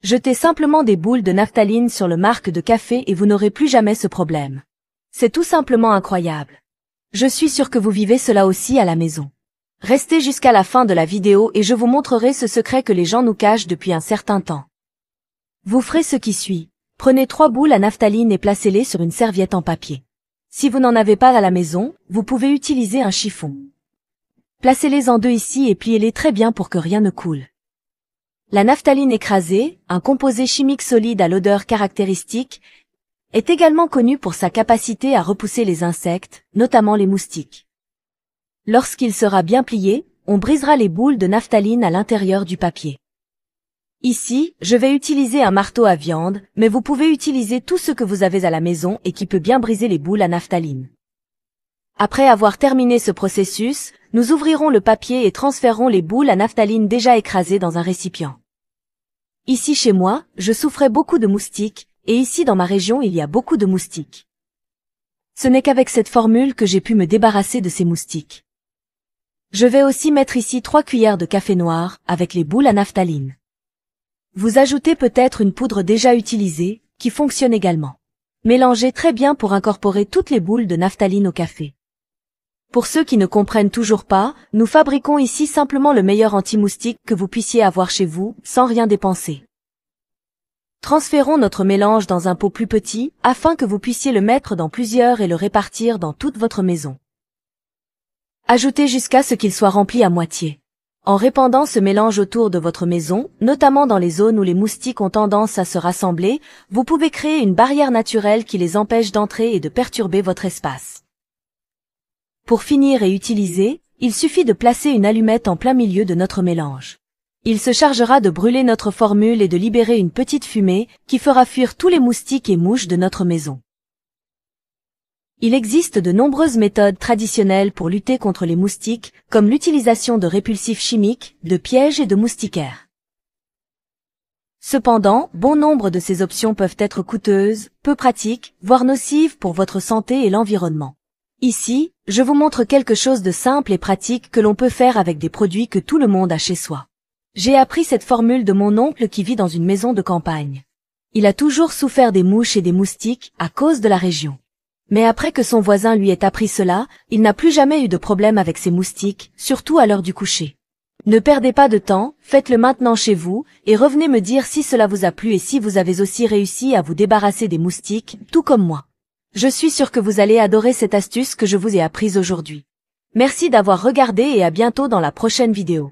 Jetez simplement des boules de naphtaline sur le marc de café et vous n'aurez plus jamais ce problème. C'est tout simplement incroyable. Je suis sûr que vous vivez cela aussi à la maison. Restez jusqu'à la fin de la vidéo et je vous montrerai ce secret que les gens nous cachent depuis un certain temps. Vous ferez ce qui suit. Prenez 3 boules à naphtaline et placez-les sur une serviette en papier. Si vous n'en avez pas à la maison, vous pouvez utiliser un chiffon. Placez-les en deux ici et pliez-les très bien pour que rien ne coule. La naphtaline écrasée, un composé chimique solide à l'odeur caractéristique, est également connu pour sa capacité à repousser les insectes, notamment les moustiques. Lorsqu'il sera bien plié, on brisera les boules de naphtaline à l'intérieur du papier. Ici, je vais utiliser un marteau à viande, mais vous pouvez utiliser tout ce que vous avez à la maison et qui peut bien briser les boules à naphtaline. Après avoir terminé ce processus, nous ouvrirons le papier et transférerons les boules à naphtaline déjà écrasées dans un récipient. Ici chez moi, je souffrais beaucoup de moustiques, et ici dans ma région il y a beaucoup de moustiques. Ce n'est qu'avec cette formule que j'ai pu me débarrasser de ces moustiques. Je vais aussi mettre ici 3 cuillères de café noir, avec les boules à naphtaline. Vous ajoutez peut-être une poudre déjà utilisée, qui fonctionne également. Mélangez très bien pour incorporer toutes les boules de naphtaline au café. Pour ceux qui ne comprennent toujours pas, nous fabriquons ici simplement le meilleur anti-moustique que vous puissiez avoir chez vous, sans rien dépenser. Transférons notre mélange dans un pot plus petit, afin que vous puissiez le mettre dans plusieurs et le répartir dans toute votre maison. Ajoutez jusqu'à ce qu'il soit rempli à moitié. En répandant ce mélange autour de votre maison, notamment dans les zones où les moustiques ont tendance à se rassembler, vous pouvez créer une barrière naturelle qui les empêche d'entrer et de perturber votre espace. Pour finir et utiliser, il suffit de placer une allumette en plein milieu de notre mélange. Il se chargera de brûler notre formule et de libérer une petite fumée qui fera fuir tous les moustiques et mouches de notre maison. Il existe de nombreuses méthodes traditionnelles pour lutter contre les moustiques, comme l'utilisation de répulsifs chimiques, de pièges et de moustiquaires. Cependant, bon nombre de ces options peuvent être coûteuses, peu pratiques, voire nocives pour votre santé et l'environnement. Ici, je vous montre quelque chose de simple et pratique que l'on peut faire avec des produits que tout le monde a chez soi. J'ai appris cette formule de mon oncle qui vit dans une maison de campagne. Il a toujours souffert des mouches et des moustiques à cause de la région. Mais après que son voisin lui ait appris cela, il n'a plus jamais eu de problème avec ces moustiques, surtout à l'heure du coucher. Ne perdez pas de temps, faites-le maintenant chez vous, et revenez me dire si cela vous a plu et si vous avez aussi réussi à vous débarrasser des moustiques, tout comme moi. Je suis sûre que vous allez adorer cette astuce que je vous ai apprise aujourd'hui. Merci d'avoir regardé et à bientôt dans la prochaine vidéo.